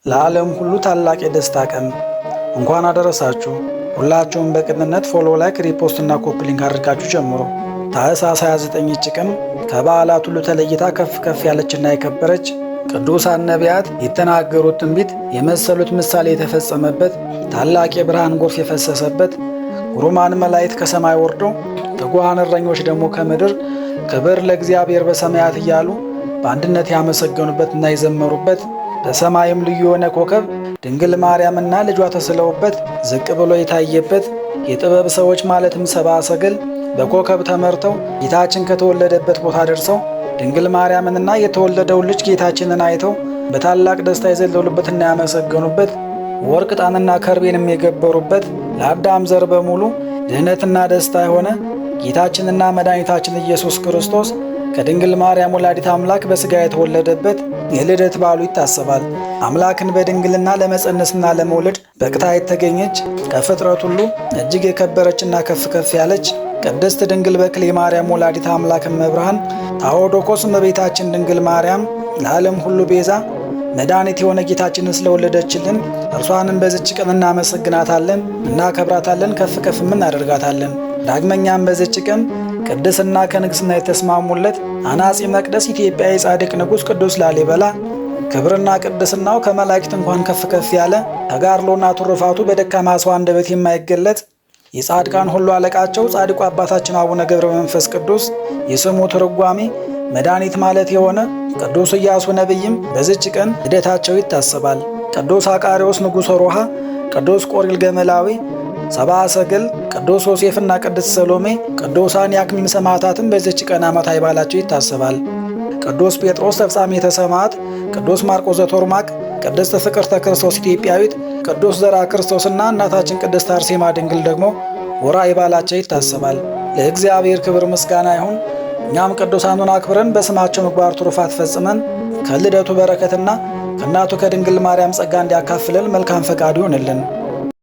ለዓለም ሁሉ ታላቅ የደስታ ቀን እንኳን አደረሳችሁ። ሁላችሁም በቅንነት ፎሎ፣ ላይክ፣ ሪፖስት እና ኮፒ ሊንክ አድርጋችሁ ጀምሮ ታኅሳስ 29 ቀን ከበዓላት ሁሉ ተለይታ ከፍ ያለችና የከበረች ቅዱሳን ነቢያት የተናገሩት ትንቢት የመሰሉት ምሳሌ የተፈጸመበት ታላቅ የብርሃን ጎርፍ የፈሰሰበት ግሩማን መላእክት ከሰማይ ወርደው ትጉሃን እረኞች ደግሞ ከምድር ክብር ለእግዚአብሔር በሰማያት እያሉ በአንድነት ያመሰገኑበትና የዘመሩበት በሰማይም ልዩ የሆነ ኮከብ ድንግል ማርያምና ልጇ ተስለውበት ዝቅ ብሎ የታየበት የጥበብ ሰዎች ማለትም ሰብአ ሰገል በኮከብ ተመርተው ጌታችን ከተወለደበት ቦታ ደርሰው ድንግል ማርያምንና የተወለደውን ልጅ ጌታችንን አይተው በታላቅ ደስታ የዘለሉበትና ያመሰገኑበት ወርቅ ዕጣንና ከርቤንም የገበሩበት ለአዳም ዘር በሙሉ ድህነትና ደስታ የሆነ ጌታችንና መድኃኒታችን ኢየሱስ ክርስቶስ ከድንግል ማርያም ወላዲት አምላክ በሥጋ የተወለደበት የልደት በዓሉ ይታሰባል። አምላክን በድንግልና ለመጸነስና ለመውለድ በቅታ የተገኘች ከፍጥረት ሁሉ እጅግ የከበረችና ከፍ ያለች ቅድስት ድንግል በክሌ ማርያም ወላዲት አምላክ እመብርሃን ታኦዶኮስ እመቤታችን ድንግል ማርያም ለዓለም ሁሉ ቤዛ መድኃኒት የሆነ ጌታችንን ስለወለደችልን እርሷንም በዚች ቀን እናመሰግናታለን፣ እናከብራታለን፣ ከፍም እናደርጋታለን። ዳግመኛም በዚች ቀን ቅድስና ከንግሥና የተስማሙለት አናጺ መቅደስ ኢትዮጵያ የጻድቅ ንጉሥ ቅዱስ ላሊበላ ክብርና ቅድስናው ከመላእክት እንኳን ከፍ ያለ ተጋድሎና ትሩፋቱ በደካማ ሰው አንደበት የማይገለጥ የጻድቃን ሁሉ አለቃቸው ጻድቁ አባታችን አቡነ ገብረ መንፈስ ቅዱስ የስሙ ትርጓሜ መድኃኒት ማለት የሆነ ቅዱስ ኢያሱ ነቢይም በዚች ቀን ልደታቸው ይታሰባል። ቅዱስ አቃርዮስ ንጉሠ ሮሃ፣ ቅዱስ ቆሪል ገመላዊ፣ ሰብአ ሰገል፣ ቅዱስ ዮሴፍና ቅድስት ሰሎሜ፣ ቅዱሳን የአክሊል ሰማዕታትም በዚች ቀን ዓመታዊ በዓላቸው ይታሰባል። ቅዱስ ጴጥሮስ ተፍጻሜተ ሰማዕት፣ ቅዱስ ማርቆስ ዘቶርማቅ፣ ቅድስት ፍቅርተ ክርስቶስ ኢትዮጵያዊት፣ ቅዱስ ዘርዓ ክርስቶስና እናታችን ቅድስት አርሴማ ድንግል ደግሞ ወርኃዊ በዓላቸው ይታሰባል። ለእግዚአብሔር ክብር ምስጋና ይሁን። እኛም ቅዱሳኑን አክብረን በስማቸው ምግባር ትሩፋት ፈጽመን ከልደቱ በረከትና ከእናቱ ከድንግል ማርያም ጸጋ እንዲያካፍለን መልካም ፈቃዱ ይሆንልን።